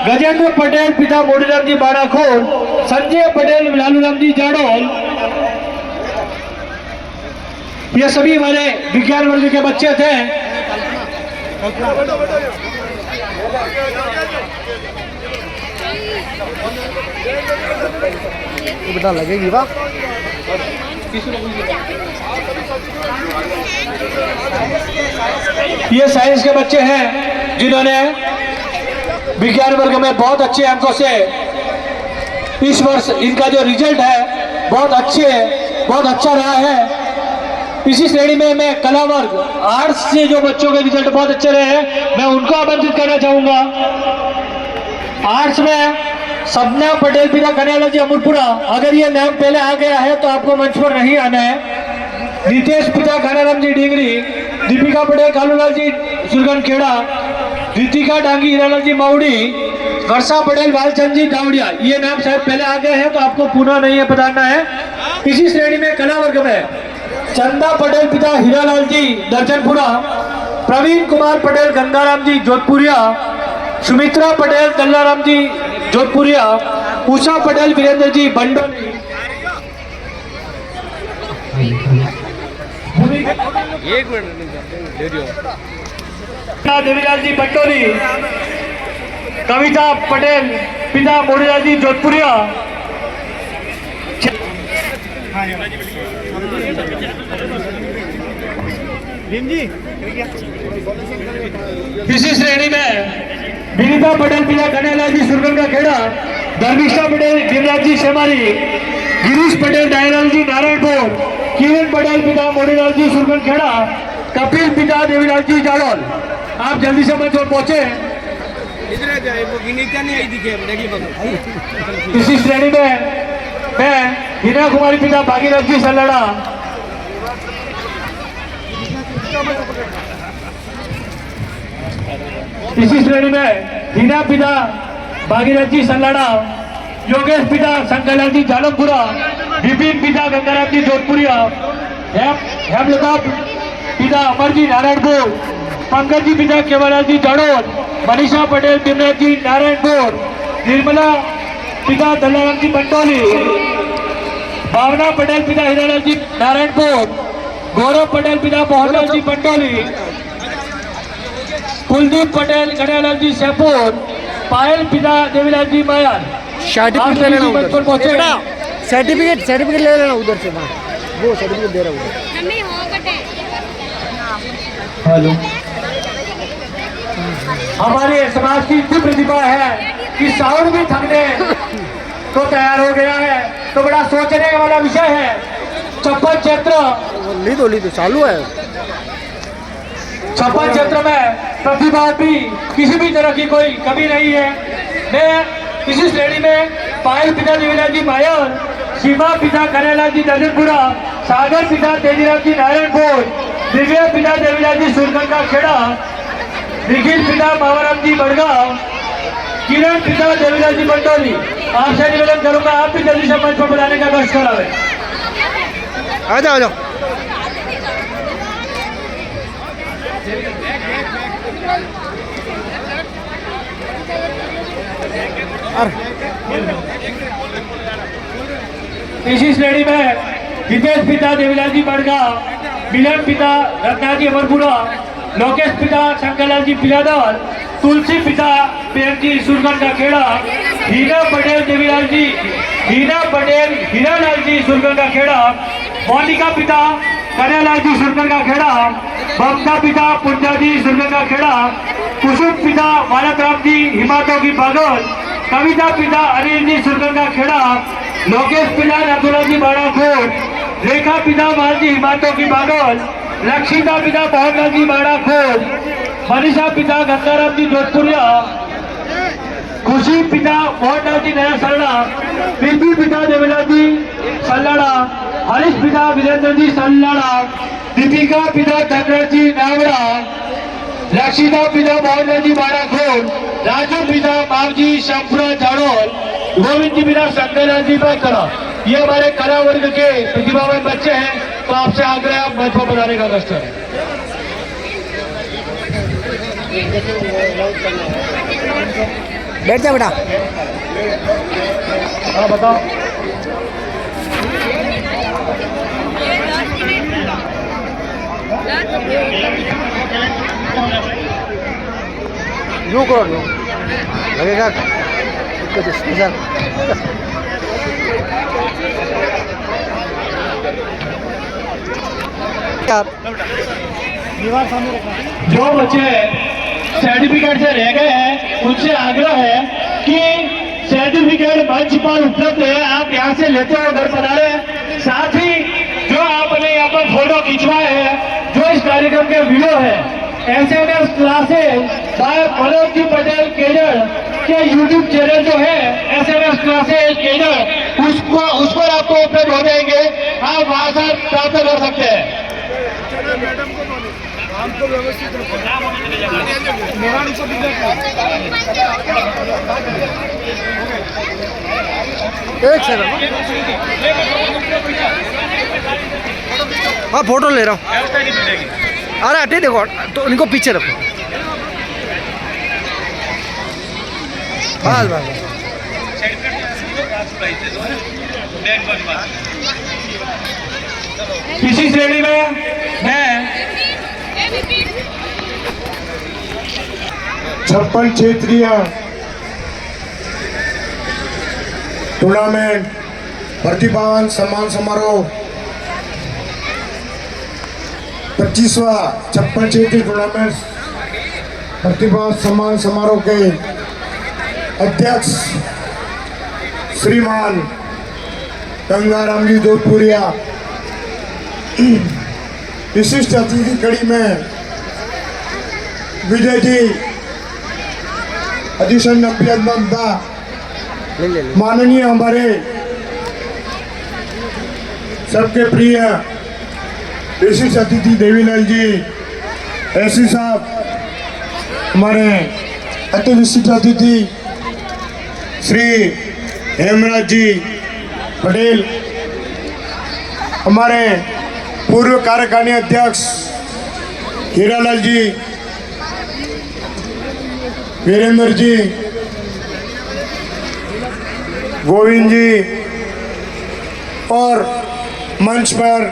गजेंद्र पटेल पिता बोडीराम जी बाड़ा खोड, संजय पटेल लालूराम जी जाडोल, ये सभी हमारे विज्ञान वर्ग के बच्चे थे। बता लगेगी वाह। ये साइंस के बच्चे हैं जिन्होंने विज्ञान वर्ग में बहुत अच्छे अंकों से इस वर्ष इनका जो रिजल्ट है बहुत अच्छा रहा है। इसी श्रेणी में मैं कला वर्ग आर्ट्स से जो बच्चों के रिजल्ट बहुत अच्छे रहे हैं मैं उनको आमंत्रित करना चाहूंगा। आर्ट्स में सपना पटेल पिता कन्यालाल जी अमरपुरा, अगर ये नाम पहले आ गया है तो आपको मंच पर नहीं आना है। नितेश पिता कानाराम जी डिंगरी, दीपिका पटेल कालूलाल जी सुरगन खेड़ा, रितिका डांगी हीरालाल जी मौड़ी, वर्षा पटेल वालचंद जी दावड़िया, ये नाम शायद पहले आ गए हैं तो आपको पुनः नहीं है पधारना है। इसी श्रेणी में कला वर्ग में चंदा पटेल पिता हीरालाल जी दर्जनपुरा, प्रवीण कुमार पटेल गंगाराम जी जोधपुरिया, सुमित्रा पटेल दल्लाराम जी जोधपुरिया, उषा पटेल वीरेंद्र जी बंडोली, देवीलाल जी बंडोली, कविता पटेल पिता मोड़ीलाल जी जोधपुरिया, इसी श्रेणी में विनीता पटेल पिता कन्यालाल जी सुरगन का खेड़ा, धर्मिष्ठा पटेल गिरिराज जी शेमारी, गिरीश पटेल दयालाल जी नारायणपुर, किरण पटेल पिता मोड़ीलाल जी सुरगन खेड़ा, कपिल पिता देवीलाल जी जाड़ोल। आप जल्दी से मंच पर पहुंचे। इसी श्रेणी में मैं हीना कुमारी पिता भागीरथ जी सल्लाड़ा, इसी श्रेणी में हीना पिता भागीरथ जी सल्लाड़ा, योगेश पिता शंकरलाल जी जालमपुरा, विपिन पिता गंगाराम जी जोधपुरिया, हेमलता पिता अमर जी नारायणपुर, पंकज जी पिता केवललाल जी जाड़ोद, मनीषा पटेल तिमनाथ जी नारायणपुर, निर्मला पिता दल्लाराम जी बंटोली, भावना पटेल पिता हीरालाल जी नारायणपुर, गौरव पटेल पिता मोहनलाल जी बंटोली, कुलदीप पटेल गणेलाल जी शेपुर, पायल पिता देवीलाल जी मायार। सर्टिफिकेट ले लेना मंच पर पहुंचे। उधर सर्टिफिकेट ले लेना उधर से, वहाँ वो सर्टिफिकेट दे रहा हूँ उधर। हमें हो गटे हेलो, हमारे समाज की इतनी प्रतिभा है कि साउंड भी थकने को तैयार हो गया है, तो बड़ा सोचने वाला विषय है। छप्पन क्षेत्र ली तो चालू है। छप्पन क्षेत्र में प्रतिभा भी किसी भी तरह की कोई कमी नहीं है। मैं इसी श्रेणी में पायल पिता देवीलाल जी मायर, सीमा पिता कन्हैयालाल जी दर्जनपुरा, सागर पिता तेजीराम जी नारायणपुर, दिव्या पिता देवीलाल जी सुरगंगा खेड़ा, निखिल पिता बाबाराम जी बड़गांव, किरण पिता देवीलाल जी बंटोली। आपसे निवेदन करूंगा आप भी जल्दी से मंच पर बुलाने का कष्ट करावे। आ जाओ। इसी श्रेणी में हितेश पिता देवीलाल जी बड़गांव, मिलन पिता रत्नाजी जी अमरपुरा, लोकेश पिता शंकरलाल जी पिलादार, तुलसी पिता प्रेम जी सुरगन का खेड़ा, हीना पटेल देवीलाल जी, हीना पटेल हीरालाल जी सुरगन का खेड़ा, मोनिका पिता कन्हैयालाल जी सुरगन का खेड़ा, ममता पिता पुंजा जी सुरगन का खेड़ा, कुसुम पिता मालतराम जी हिमातो की बागल, कविता पिता अनिल जी सुरगन का खेड़ा, लोकेश पिता नथुला जी बाड़ाखोर, रेखा पिता माल जी हिमातो की बागल, लक्षिता पिता मोहनलाल जी बाड़ाखोर, मनीषा पिता गंगाराम जी जोधपुरिया, खुशी पिता मोहनलाल जी नया सल्ला, प्रीति पिता देवीलाल जी सल्लाड़ा, हरीश पिता वीरेंद्र जी सल्लाड़ा, दीपिका पिता धनराज जी नावड़ा, लक्षिता पिता मोहनलाल जी बाड़ाखोर, राजू पिता मावजी शंपुरा जाड़ोल, गोविंद जी पिता शंकरलाल जी पैकड़ा। ये हमारे कला वर्ग के प्रतिभावान बच्चे हैं, तो आपसे आग्रह आप मंच पर बनाने का कष्ट करें। बैठ जा बेटा। हाँ बताओ। यूँ करो यूँ लगेगा कुछ स्पेशल। जो बच्चे सर्टिफिकेट से रह गए हैं उनसे आग्रह है कि सर्टिफिकेट मंच पर उपलब्ध है, आप यहाँ से लेते हो घर पधारे। साथ ही जो आपने यहाँ पर फोटो खिंचवाए हैं, जो इस कार्यक्रम के वीडियो है, SMS classes by Manoj ji Patel केजर के YouTube चैनल जो है SMS क्लासेस केजर, उस पर आपको उपलब्ध हो जाएंगे, आप वहाँ से प्राप्त कर सकते हैं। एक सेकंड। हाँ फोटो ले रहा हूँ। अरे हटे देखो, तो इनको पीछे रखो। बस बस। इसी श्रेणी में मैं 56 क्षेत्रीय टूर्नामेंट प्रतिभावान सम्मान समारोह 25वां 56 क्षेत्रीय टूर्नामेंट प्रतिभा सम्मान समारोह के अध्यक्ष श्रीमान गंगाराम जी जोधपुरिया, विशिष्ट अतिथि कड़ी में विजय जी अधिशन अभियंता, माननीय हमारे सबके प्रिय विशिष्ट अतिथि देवीलाल जी एसी साहब, हमारे अति विशिष्ट अतिथि श्री हेमराज जी पटेल, हमारे पूर्व कार्यकारिणी अध्यक्ष हीरालाल जी, वीरेंद्र जी, गोविंद जी और मंच पर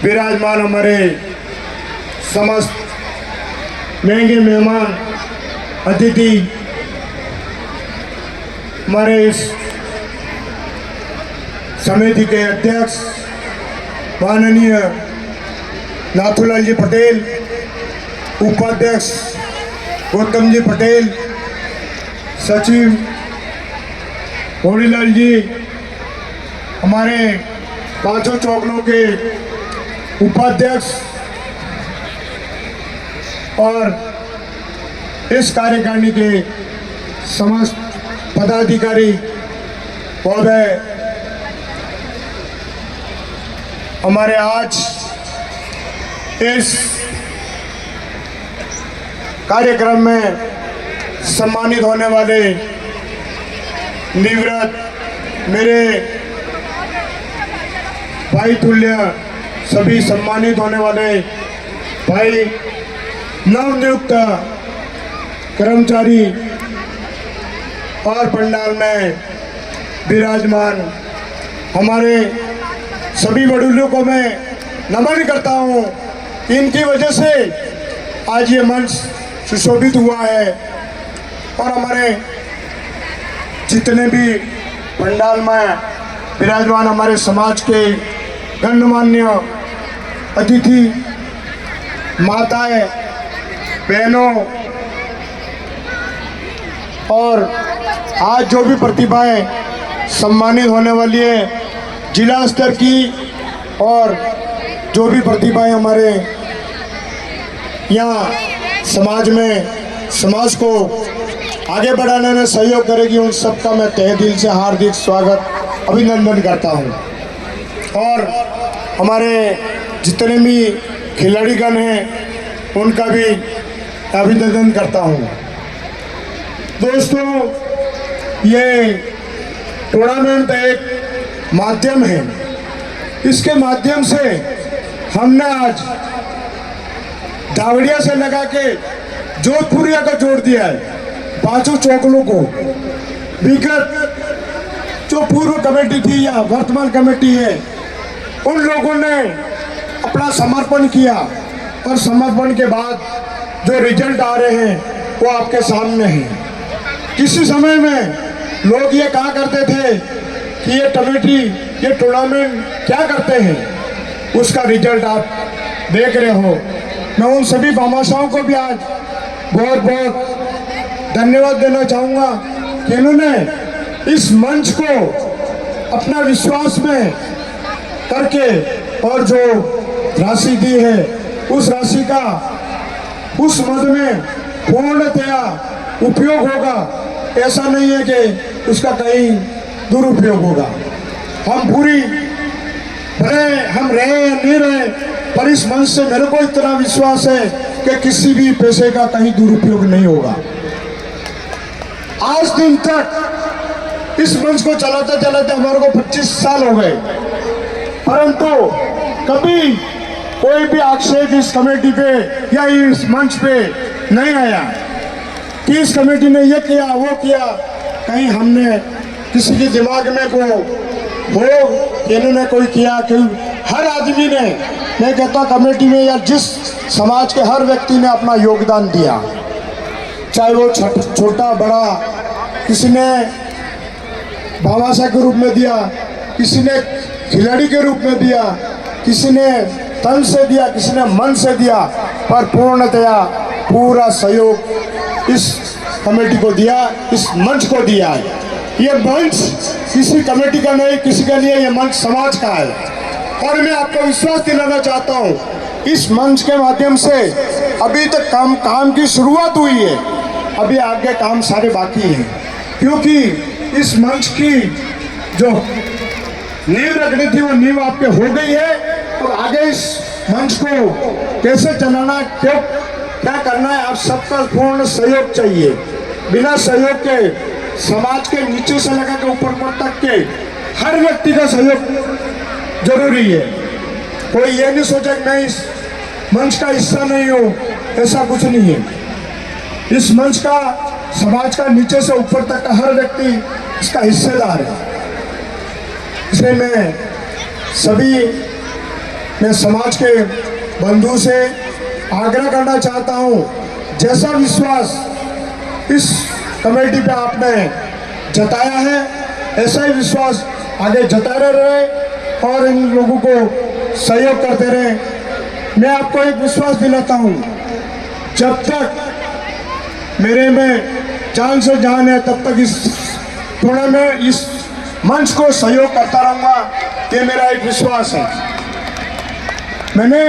विराजमान हमारे समस्त महंगे मेहमान अतिथि, हमारे इस समिति के अध्यक्ष माननीय नाथूलाल जी पटेल, उपाध्यक्ष गौतम जी पटेल, सचिव होलीलाल जी, हमारे पांचों चौकलों के उपाध्यक्ष और इस कार्यकारिणी के समस्त पदाधिकारी महोदय, हमारे आज इस कार्यक्रम में सम्मानित होने वाले निवृत्त मेरे भाई तुल्य सभी सम्मानित होने वाले भाई, नवनियुक्त कर्मचारी और पंडाल में विराजमान हमारे सभी वडूलों को मैं नमन करता हूँ। इनकी वजह से आज ये मंच सुशोभित हुआ है और हमारे जितने भी पंडाल में विराजमान हमारे समाज के गणमान्य अतिथि, माताएं, बहनों और आज जो भी प्रतिभाएं सम्मानित होने वाली है जिला स्तर की, और जो भी प्रतिभाएं हमारे यहाँ समाज में समाज को आगे बढ़ाने में सहयोग करेगी, उन सबका मैं तहे दिल से हार्दिक स्वागत अभिनंदन करता हूँ। और हमारे जितने भी खिलाड़ीगण हैं उनका भी अभिनंदन करता हूँ। दोस्तों, ये टूर्नामेंट एक माध्यम है, इसके माध्यम से हमने आज दावड़िया से लगा के जोधपुरिया को जोड़ दिया है। पांचों चौकलों को विगत जो पूर्व कमेटी थी या वर्तमान कमेटी है, उन लोगों ने अपना समर्पण किया और समर्पण के बाद जो रिजल्ट आ रहे हैं वो आपके सामने हैं। किसी समय में लोग ये कहा करते थे कि ये कमेटी, ये टूर्नामेंट क्या करते हैं, उसका रिजल्ट आप देख रहे हो। मैं उन सभी भामाशाहों को भी आज बहुत बहुत धन्यवाद देना चाहूँगा कि इन्होंने इस मंच को अपना विश्वास में करके और जो राशि दी है उस राशि का उस मद में पूर्णतया उपयोग होगा। ऐसा नहीं है कि उसका कहीं दुरुपयोग होगा। हम पूरी भले हम रहे या नहीं रहे, पर इस मंच से मेरे को इतना विश्वास है कि किसी भी पैसे का कहीं दुरुपयोग नहीं होगा। आज दिन तक इस मंच को चलाते चलाते हमारे को 25 साल हो गए, परंतु कभी कोई भी आक्षेप इस कमेटी पे या इस मंच पे नहीं आया कि इस कमेटी ने ये किया वो किया। कहीं हमने किसी के दिमाग में को हो इन्होंने कोई किया कि हर आदमी ने, मैं कहता कमेटी में या जिस समाज के हर व्यक्ति ने अपना योगदान दिया, चाहे वो छोटा बड़ा, किसी ने भामाशाह के रूप में दिया, किसी ने खिलाड़ी के रूप में दिया, किसी ने तन से दिया, किसी ने मन से दिया, पर पूर्णतया पूरा सहयोग इस कमेटी को दिया, इस मंच को दिया है। ये मंच किसी कमेटी का नहीं, किसी का नहीं है, ये मंच समाज का है। और मैं आपको विश्वास दिलाना चाहता हूँ, इस मंच के माध्यम से अभी तक काम की शुरुआत हुई है, अभी आगे काम सारे बाकी हैं, क्योंकि इस मंच की जो नींव रखनी थी वो नींव आपके हो गई है। और आगे इस मंच को कैसे चलाना, क्यों क्या करना है, आप सबका पूर्ण सहयोग चाहिए। बिना सहयोग के समाज के नीचे से लगा के ऊपर तक के हर व्यक्ति का सहयोग जरूरी है। कोई ये नहीं सोचे कि मैं इस मंच का हिस्सा नहीं हूँ, ऐसा कुछ नहीं है। इस मंच का, समाज का नीचे से ऊपर तक का हर व्यक्ति इसका हिस्सेदार है। इसलिए मैं समाज के बंधु से आग्रह करना चाहता हूँ, जैसा विश्वास इस कमेटी पे आपने जताया है, ऐसा ही विश्वास आगे जताते रहे और इन लोगों को सहयोग करते रहे। मैं आपको एक विश्वास दिलाता हूँ, जब तक मेरे में जान से जान है तब तक इस टूर्नामेंट, इस मंच को सहयोग करता रहूँगा, ये मेरा एक विश्वास है। मैंने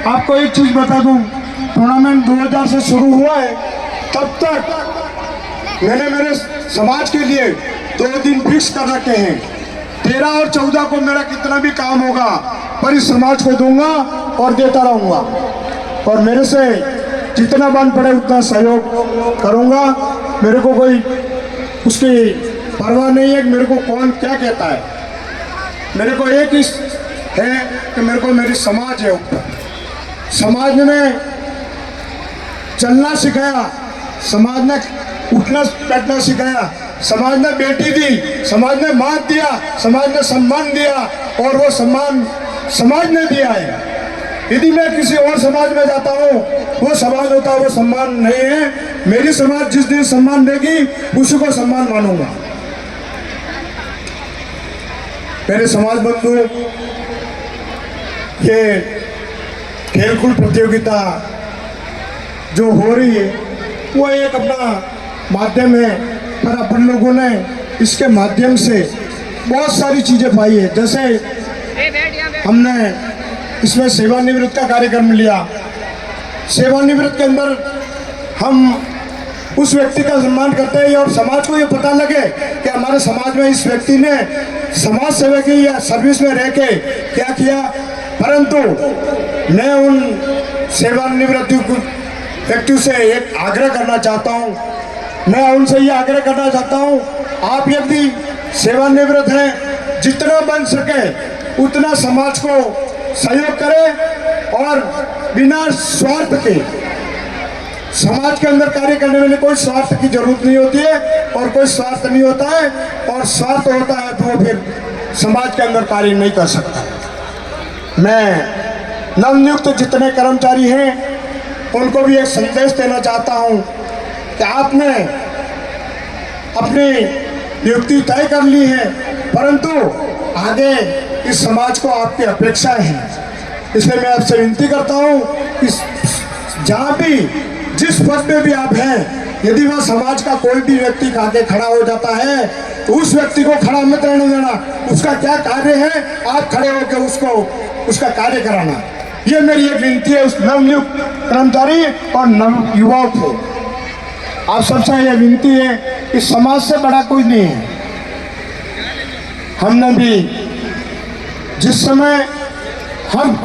आपको एक चीज़ बता दूँ, टूर्नामेंट 2000 से शुरू हुआ है, तब तक मैंने मेरे समाज के लिए 2 दिन फिक्स कर रखे हैं। 13 और 14 को मेरा कितना भी काम होगा पर इस समाज को दूंगा और देता रहूँगा, और मेरे से जितना बन पड़े उतना सहयोग करूँगा। मेरे को कोई उसकी परवाह नहीं है कि मेरे को कौन क्या कहता है। मेरे को एक ही है कि मेरे को मेरी समाज है ऊपर। समाज ने चलना सिखाया, समाज ने उठना बैठना सिखाया, समाज ने बेटी दी, समाज ने मान दिया, समाज ने सम्मान दिया, और वो सम्मान समाज ने दिया है। यदि मैं किसी और समाज में जाता हूँ, वो समाज होता है, वो सम्मान नहीं है। मेरी समाज जिस दिन सम्मान देगी उसी को सम्मान मानूंगा। मेरे समाज बंधु, ये खेलकूद प्रतियोगिता जो हो रही है वो एक अपना माध्यम है, पर अपन लोगों ने इसके माध्यम से बहुत सारी चीज़ें पाई है। जैसे हमने इसमें सेवानिवृत्त का कार्यक्रम लिया। सेवानिवृत्त के अंदर हम उस व्यक्ति का सम्मान करते हैं और समाज को ये पता लगे कि हमारे समाज में इस व्यक्ति ने समाज सेवा की या सर्विस में रह के क्या किया। परंतु मैं उन सेवानिवृत्त व्यक्तियों से एक आग्रह करना चाहता हूँ, मैं उनसे ये आग्रह करना चाहता हूँ, आप यदि सेवानिवृत्त हैं, जितना बन सके उतना समाज को सहयोग करें और बिना स्वार्थ के। समाज के अंदर कार्य करने में कोई स्वार्थ की जरूरत नहीं होती है और कोई स्वार्थ नहीं होता है, और स्वार्थ होता है तो फिर समाज के अंदर कार्य नहीं कर सकता। मैं नवनियुक्त जितने कर्मचारी हैं उनको भी एक संदेश देना चाहता हूं कि आपने अपनी नियुक्ति तय कर ली है, परंतु आगे इस समाज को आपकी अपेक्षाएं हैं। इसलिए मैं आपसे विनती करता हूं कि जहाँ भी जिस पद पे भी आप हैं, यदि वह समाज का कोई भी व्यक्ति आगे खड़ा हो जाता है तो उस व्यक्ति को खड़ा मत रहने देना। उसका क्या कार्य है, आप खड़े होकर उसको उसका कार्य कराना। ये मेरी एक विनती है उस नवनियुक्त कर्मचारी और नव युवाओं को। आप सबसे ये विनती है कि समाज से बड़ा कोई नहीं है। हमने भी जिस समय हम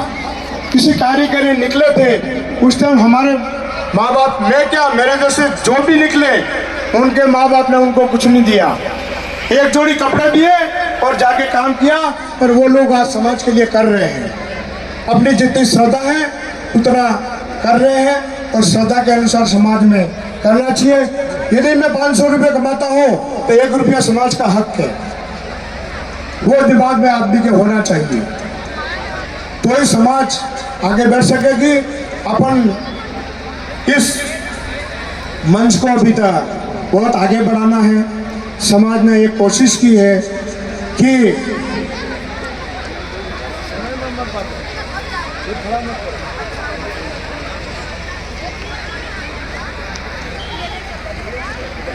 किसी कार्य के लिए निकले थे उस टाइम हमारे माँ बाप, मैं क्या मेरे जैसे जो भी निकले उनके माँ बाप ने उनको कुछ नहीं दिया, एक जोड़ी कपड़े दिए और जाके काम किया। और वो लोग आज समाज के लिए कर रहे हैं, अपनी जितनी श्रद्धा है उतना कर रहे हैं और श्रद्धा के अनुसार समाज में करना चाहिए। यदि मैं 500 रुपये कमाता हूँ तो 1 रुपया समाज का हक है, वो दिमाग में आदमी के होना चाहिए, तो ही समाज आगे बढ़ सकेगी। अपन इस मंच को अभी तक बहुत आगे बढ़ाना है। समाज ने एक कोशिश की है कि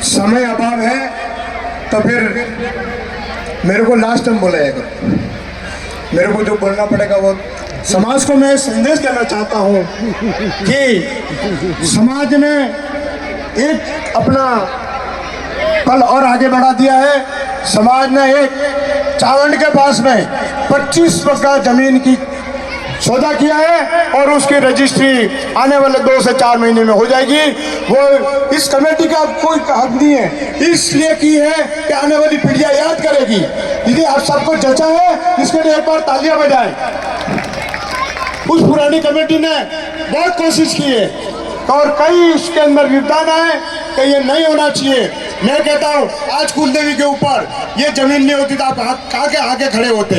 समय अभाव है तो फिर मेरे को लास्ट टाइम बोलेगा, मेरे को जो बोलना पड़ेगा वो समाज को मैं संदेश देना चाहता हूँ कि समाज ने एक अपना पल और आगे बढ़ा दिया है। समाज ने एक चावंड के पास में 25 बीघा जमीन की सौदा किया है और उसकी रजिस्ट्री आने वाले 2 से 4 महीने में हो जाएगी। वो इस कमेटी का कोई हक नहीं है, इसलिए की है कि आने वाली पीढ़ियां याद करेगी। यदि आप सबको जचा है इसके लिए एक बार तालियां बजाएं। उस पुरानी कमेटी ने बहुत कोशिश की है और कई इसके अंदर विद्वान है कि ये नहीं होना चाहिए। मैं कहता हूँ आज कुलदेवी के ऊपर ये जमीन नहीं होती तो आप आगे खड़े होते।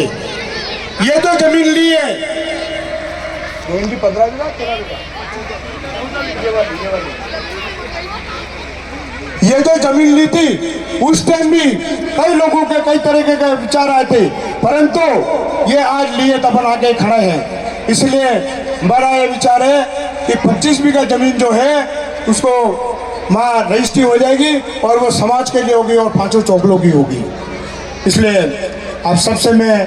ये तो जमीन ली है, ये जो जमीन ली थी उस टाइम भी कई लोगों के कई तरीके के विचार आए थे, परंतु ये आज लिए तब आगे खड़े हैं। इसलिए हमारा ये विचार है कि 25 बीघा जमीन जो है उसको वहाँ रजिस्ट्री हो जाएगी और वो समाज के लिए होगी और 5 चौगलों की होगी। इसलिए आप सबसे मैं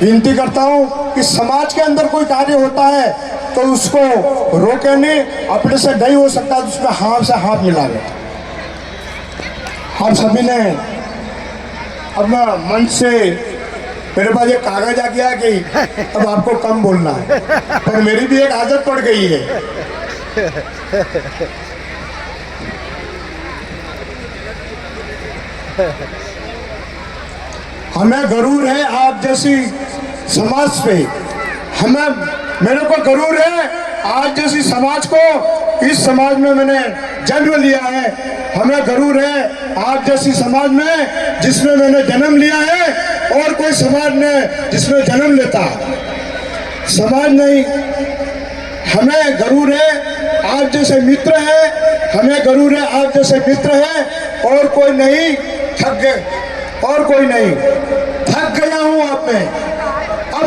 विनती करता हूँ कि समाज के अंदर कोई कार्य होता है तो उसको रोके नहीं, अपने से नहीं हो सकता तो उसमें हाथ से हाथ मिला दे। आप सभी ने अपना मन से, मेरे पास एक कागज आ गया कि अब आपको कम बोलना है, पर मेरी भी एक आदत पड़ गई है। हमें गरूर है आप जैसी समाज पे, मेरे को गरूर है आज जैसी समाज को, इस समाज में मैंने जन्म लिया है। हमें गरूर है आप जैसी समाज में जिसमें मैंने जन्म लिया है, और कोई समाज ने जिसमें जन्म लेता समाज नहीं। हमें गरूर है आप जैसे मित्र है, हमें गरूर है आप जैसे मित्र है, और कोई नहीं और कोई नहीं। थक गया हूँ अब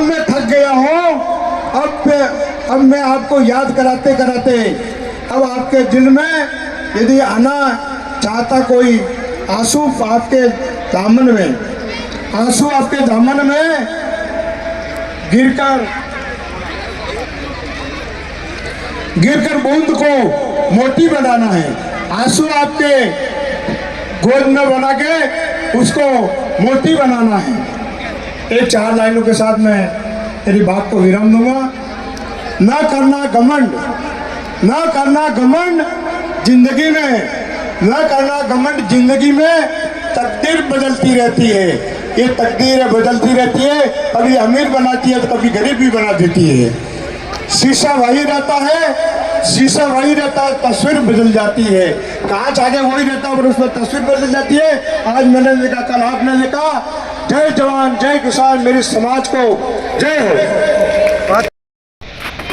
मैं थक गया हूँ। अब मैं आपको याद कराते कराते अब आपके दिल में यदि आना चाहता कोई आंसू आपके दामन में गिरकर बूंद को मोती बनाना है। आंसू आपके गोद में बना के उसको मोती बनाना है। ये 4 लाइनों के साथ मैं तेरी बात को विराम दूंगा। ना करना घमंड जिंदगी में, तकदीर बदलती रहती है। ये तकदीर बदलती रहती है, कभी अमीर बनाती है तो कभी गरीब भी बना देती है। शीशा वही रहता है, तस्वीर बदल जाती है। कांच आगे वही रहता है और उसमें तस्वीर बदल जाती है। आज मैंने देखा, कल आपने देखा। जय जवान जय किसान, मेरे समाज को जय हो।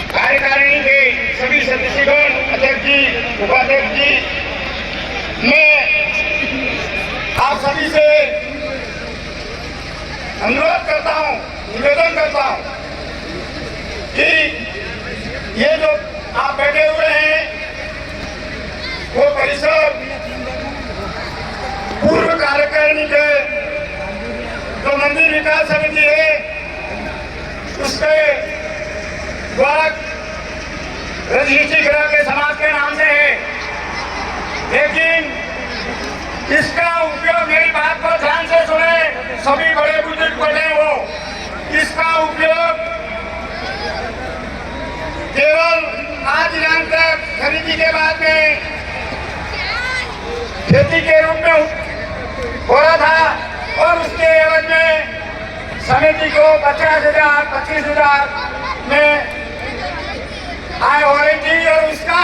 कार्यकारिणी के सभी सदस्यगण, अध्यक्ष जी, उपाध्यक्ष जी, मैं आप सभी से अनुरोध करता हूं, निवेदन करता हूं कि ये जो आप बैठे हुए हैं वो परिसर पूर्व कार्यकारिणी के जो मंदिर विकास समिति है उसके द्वारा रजिस्ट्री करा के समाज के नाम से है, लेकिन इसका उपयोग, मेरी बात को ध्यान से सुने, सभी बड़े बुजुर्ग बने हो, इसका उपयोग केवल आज दिनांक तक खरीदी के बाद में खेती के रूप में हो रहा था और उसके एवज में समिति को 50,000 25,000 में आय हो रही थी, और उसका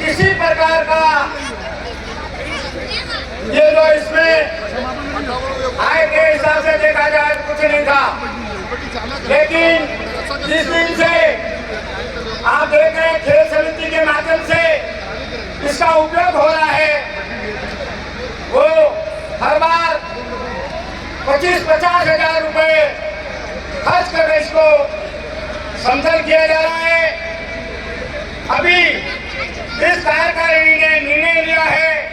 किसी प्रकार का ये जो इसमें आय के हिसाब से देखा जाए कुछ नहीं था। लेकिन जिस दिन से आप देख रहे हैं खेल समिति के माध्यम से इसका उपयोग हो रहा है, वो हर बार 25-50,000 रुपए खर्च कर इसको समझल किया जा रहा है। अभी इस कार्यकारिणी ने निर्णय लिया है,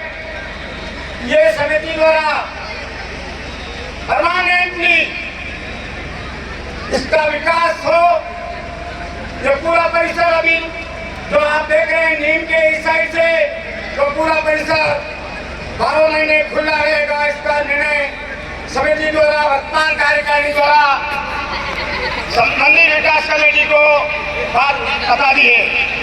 ये समिति द्वारा परमानेंटली इसका विकास हो। जो पूरा परिसर अभी जो आप देख रहे हैं नीम के इस साइड से, तो पूरा परिसर 12 महीने खुला रहेगा। इसका निर्णय समिति द्वारा, वर्तमान कार्यकारिणी द्वारा मंदिर विकास कमेटी को बात बता दी है।